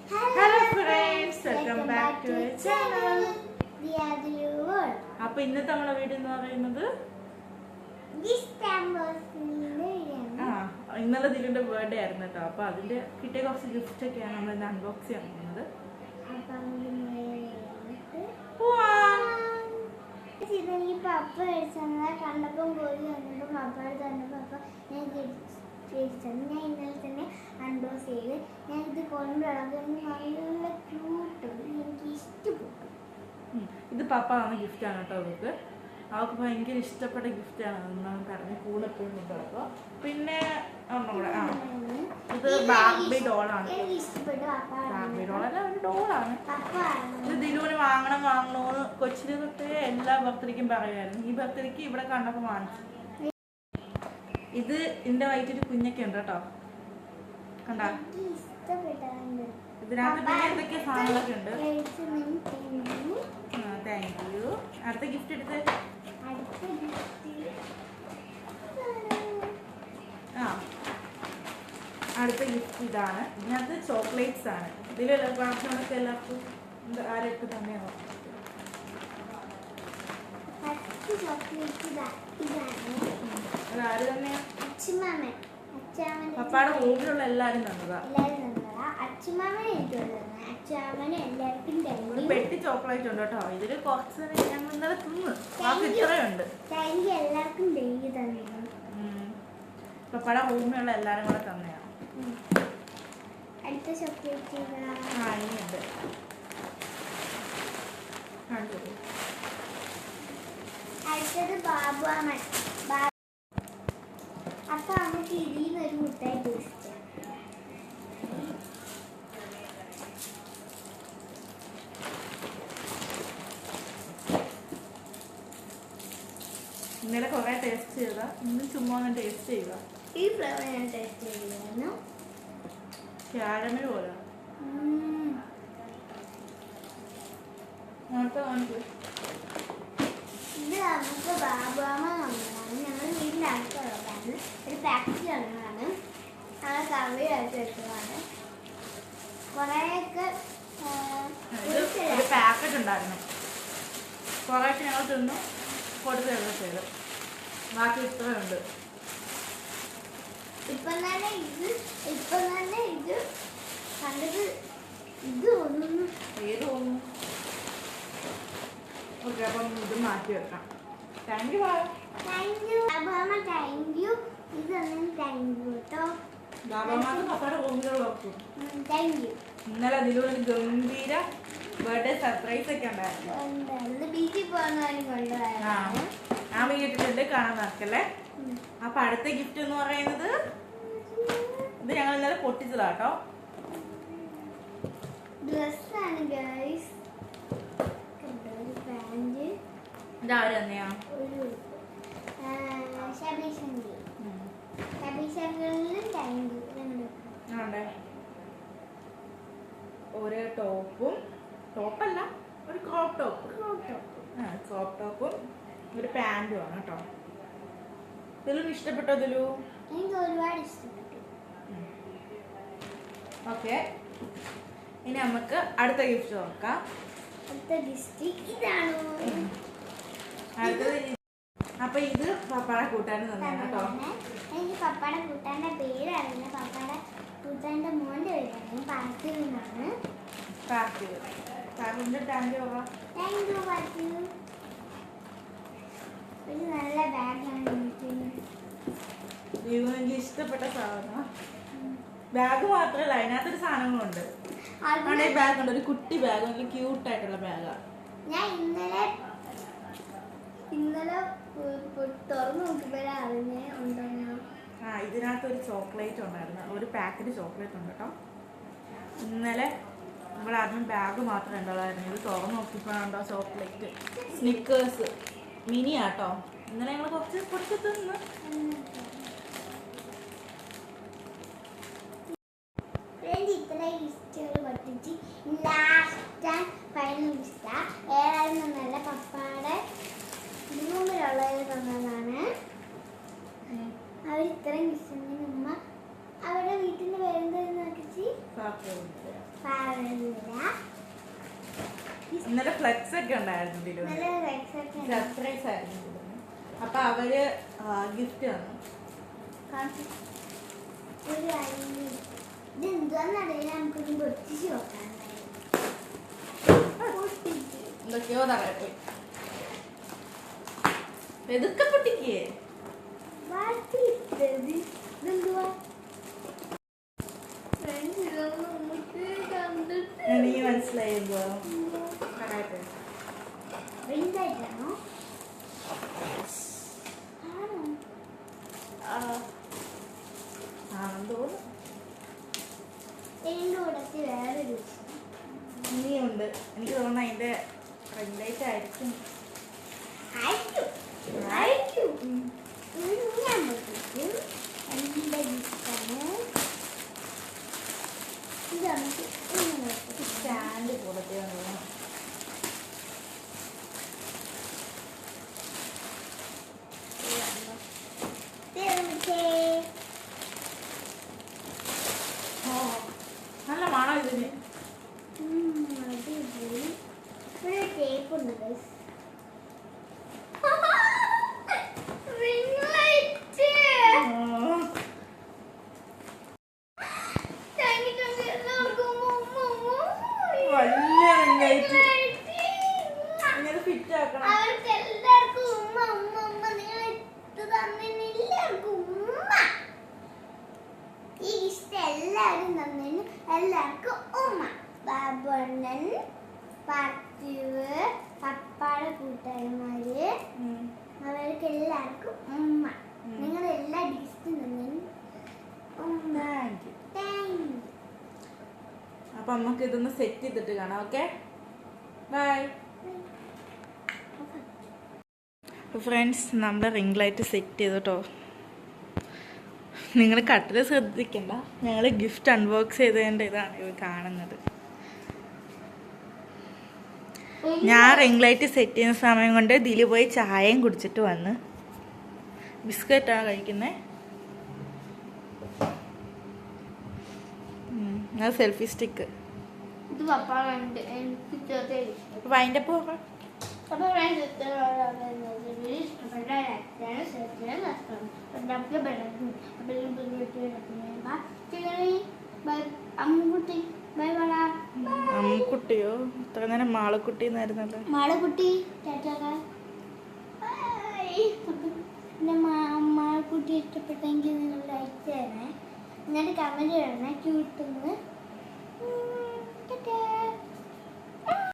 Hello friends, welcome back to our channel. അപ്പോൾ ഇന്നത്തെ നമ്മുടെ വീഡിയോ എന്ന് പറയുന്നത് ഇന്നലെ ദിലുവിന്റെ ബർത്ത്ഡേ ആയിരുന്നു കേട്ടോ. അപ്പോൾ അതിന്റെ കിട്ടിയ കുറച്ച് ഗിഫ്റ്റ് ഒക്കെയാണ് നമ്മൾ ഇന്ന് അൺബോക്സ് ചെയ്യാൻ പോകുന്നത്. പപ്പ കണ്ടപ്പം പോയി വന്നപ്പോൾ പപ്പയോട് തന്നപ്പോൾ പപ്പ ഞാൻ ഞാൻ ഇന്നലെ തന്നെ അൺബോക്സ് ചെയ്ത് ഞാൻ ഇത് കൊണ്ടുവരണം. നല്ല ക്യൂട്ടും എനിക്ക് ഇഷ്ടപ്പെട്ടു. ഇത് പപ്പ ആണ് ഗിഫ്റ്റാണ് കേട്ടോ. അവൾക്ക് ഭയങ്കര ഇഷ്ടപ്പെട്ട ഗിഫ്റ്റാണ് എന്നാണ് പറഞ്ഞ് കൂടെ എപ്പോഴും കൊണ്ടുവരപ്പോൾ. പിന്നെ ഇത് ബാർബി ഡോളാണ്. ബാർബി ഡോളല്ല, ഒരു ഡോളാണ്. ഇത് ദിലുവിന് വാങ്ങണമെന്ന് കൊച്ചിന് തൊട്ടേ എല്ലാ ബർത്ത്ഡേക്കും പറയുമായിരുന്നു. ഈ ബർത്ത്ഡേക്ക് ഇവിടെ കണ്ടപ്പോൾ വാങ്ങിച്ചു. ഇത് ഇതിന്റെ വയറ്റിൽ കുഞ്ഞൊക്കെ ഉണ്ട് കേട്ടോ. കണ്ടാ ഇതിനകത്ത് പിന്നെ എന്തൊക്കെ സാധനങ്ങളൊക്കെ ഉണ്ട്. Thank you. അടുത്ത ഗിഫ്റ്റ് എടുത്ത് അടുത്ത ഗിഫ്റ്റ് ഇതാണ്. ഇതിനകത്ത് ചോക്ലേറ്റ്സ് ആണ്. ഇതിൽ പ്രാർത്ഥനകളൊക്കെ എല്ലാവർക്കും ആരൊക്കെ തന്നെയാണോ? അതാര് തന്നെയാ? പപ്പാടെ റൂമിലുള്ള എല്ലാരും തന്നതാ. പെട്ടി ചോക്ലേറ്റ് ഉണ്ട് കേട്ടോ. ഇതില് കുറച്ച് ഞങ്ങൾ ഇന്നലെ തിന്ന് ബാക്കി ഇത്രയുണ്ട്. പപ്പാടെ റൂമിലുള്ള എല്ലാരും കൂടെ തന്നെയാണ്. അടുത്ത ചോക്ലേറ്റ് ഇനിയുണ്ട്. അടുത്തത് ബാബുമാമൻ. അപ്പൊ നമുക്ക് ഇതിൽ ഒരു മുട്ടായി ടേസ്റ്റ്. ഇന്നലെ കുറെ ടേസ്റ്റ് ചെയ്താ, ഇന്ന് ചുമ്മാ ഒന്ന് ടേസ്റ്റ് ചെയ്യുക. ഈ ഫ്ലേവർ ഞാൻ ടേസ്റ്റ് ചെയ്തിരുന്നു. ക്യാരമൽ പോലെ. ഇത് നമുക്ക് ബാബുമാമ തന്നതാണ്. ഞങ്ങൾ വീടിൻ്റെ അടുത്തുള്ളതാണ്. ഒരു പാക്കറ്റ് തന്നതാണ്. ഞങ്ങൾ കവറിലായിട്ട് വെച്ചതാണ്. കുറേയൊക്കെ ഒരു പാക്കറ്റ് ഉണ്ടായിരുന്നു. കുറേയൊക്കെ ഞങ്ങൾ തിന്നു കൊടുക്കുകയൊക്കെ ചെയ്തു. ബാക്കി ഇത്രയുണ്ട്. ഇപ്പം തന്നെ ഇത് കണ്ടത് ഇത് ഒന്നും ഏത് തോന്നുന്നു. ഓക്കെ, അപ്പം ഇത് മാറ്റി വെക്കാം. Thank you. ബാബാമ താങ്ക് യു. ഇതൊന്നും താങ്ക് യു കേട്ടോ. ബാബാമാക്ക് പപ്പയുടെ റൂമിലുള്ള വെക്കും. Thank you. ഇന്നലെ അതിലൊരു ഗംഭീര ബർത്ത്ഡേ സർപ്രൈസ് ഒക്കെ ഉണ്ടായിരുന്നു. ബീച്ചിൽ പോകുന്നതിന് കൊണ്ടുപോയാണ്. ആ വീട്ടിലുണ്ട്, കാണാൻ നടക്കല്ലേ. അപ്പൊ അടുത്ത ഗിഫ്റ്റ് എന്ന് പറയുന്നത് ഇത് ഞങ്ങൾ ഇന്നലെ പൊട്ടിച്ചതാട്ടോ. ഡ്രസ്സാണ് ഗൈസ്. പാന്റ് ഇതാര് തന്നെയാ? ഒരു ഒരു ടോപ്പല്ല, ഒരു ക്രോപ്പ് ടോപ്പും ഒരു പാന്റും ആണ് കേട്ടോ. ഇതിലും ഇഷ്ടപ്പെട്ടോ? ഇതിലു എനിക്ക് ഒരുപാട് ഇഷ്ടപ്പെട്ടു. ഓക്കെ, ഇനി നമുക്ക് അടുത്ത ഗിഫ്റ്റ് നോക്കാം. അടുത്ത ഗിഫ്റ്റ് ഇതാണോ? അടുത്തത്. അപ്പൊ ഇത് പപ്പാടെ കൂട്ടാൻ തന്നെയാണ് കേട്ടോ. എനിക്ക് പപ്പാടെ കൂട്ടാന്റെ പേരറിയില്ല. പപ്പാടെ കൂട്ടാന്റെ മോന്റെ പേരാണ്. പാർത്തിൽ നിന്നാണ്. ഒരു നല്ല ബാഗാണ് എനിക്ക് ഇഷ്ടപ്പെട്ട സാധനം. ബാഗ് മാത്രല്ല, അതിനകത്തൊരു സാധനങ്ങളുണ്ട്. ബാഗ് ഉണ്ട്, ഒരു കുട്ടി ബാഗ്, നല്ല ക്യൂട്ടായിട്ടുള്ള ബാഗാണ്. ഞാൻ ഇന്നലെ തുറന്നു നോക്കിയപ്പോഴാ അറിഞ്ഞേ ഉണ്ടോ. ഇതിനകത്തൊരു ചോക്ലേറ്റ് ഉണ്ടായിരുന്നു, ഒരു പാക്കറ്റ് ചോക്ലേറ്റ് ഉണ്ട് കേട്ടോ. ഇന്നലെ നമ്മൾ ആദ്യം ബാഗ് മാത്രമേ ഉണ്ടായിരുന്നു. ഇത് തുറന്നു നോക്കിയപ്പോഴാണ്ടോ ചോക്ലേറ്റ് സ്നിക്കേഴ്സ് മിനി ആട്ടോ. ഇന്നലെ ഞങ്ങൾ കുറച്ച് തിന്ന്. ഇത്രയും ലിസ്റ്റുകൾ പഠിച്ച് ലാസ്റ്റ് ആൻഡ് ഫൈനൽ ലിസ്റ്റ് ഏതായിരുന്നല്ല പപ്പാടെ റൂമിലുള്ളവർ തന്നതാണ്. അവർ ഇത്രയും ലിസ്റ്റ് ഉമ്മ അവരുടെ വീട്ടിൽ നിന്ന് വരുന്നതെന്ന് നോക്കിച്ച് ഇന്നലെ ഫ്ലെക്സ് ഒക്കെ ഉണ്ടായിരുന്നു സർപ്രൈസ് ആയിരുന്നു. അപ്പൊ അവര് ഗിഫ്റ്റ് തന്നു. എന്തൊക്കെയോ തറയട്ടെ എതൊക്കെ പൊട്ടിക്കേ നീ മനസ്സിലായോ? ഇനിയുണ്ട്. എനിക്ക് തോന്നുന്നു അതിന്റെ റെഗുലേറ്റ് ആയിരിക്കും. സ്റ്റാൻഡ് കൂടത്തെ നല്ല മണോ ഇതിന്. ടേപ്പുണ്ട് എല്ലാവർക്കും ഉമ്മ. ബാബണ്ണൻ, പാർട്ടീവ്, പപ്പാടെ കൂട്ടുകാരന്മാര്, അവർക്ക് എല്ലാവർക്കും ഉമ്മ. നിങ്ങൾ എല്ലാ ഡിസ്റ്റും ഉമ്മ. അപ്പൊ നമുക്ക് ഇതൊന്ന് സെറ്റ് ചെയ്തിട്ട് കാണാം. Okay, bye. ഫ്രണ്ട്സ്, നമ്മുടെ റിംഗ് ലൈറ്റ് സെറ്റ് ചെയ്തു കേട്ടോ. നിങ്ങൾ കട്ടിൽ ശ്രദ്ധിക്കണ്ട, ഞങ്ങൾ ഗിഫ്റ്റ് അൺബോക്സ് ചെയ്തതിൻ്റെ ഇതാണ് കാണുന്നത്. ഞാൻ റിംഗ് ലൈറ്റ് സെറ്റ് ചെയ്യുന്ന സമയം കൊണ്ട് ദിലു പോയി ചായയും കുടിച്ചിട്ട് വന്ന്. ബിസ്ക്കറ്റാണ് കഴിക്കുന്നത്. അത് സെൽഫി സ്റ്റിക്ക്. അതിൻ്റെ പോകാം. അമ്മുക്കുട്ടിയോ? ഇത്ര നേരം മാളക്കുട്ടി എന്നായിരുന്നല്ലോ. മാളക്കുട്ടി മാളക്കുട്ടി ഇഷ്ടപ്പെട്ടെങ്കിൽ നിങ്ങൾ ലൈക്ക് ചെയ്യണേ, എന്നിട്ട് കമന്റ് ചെയ്യണേ. ക്യൂട്ടെന്ന്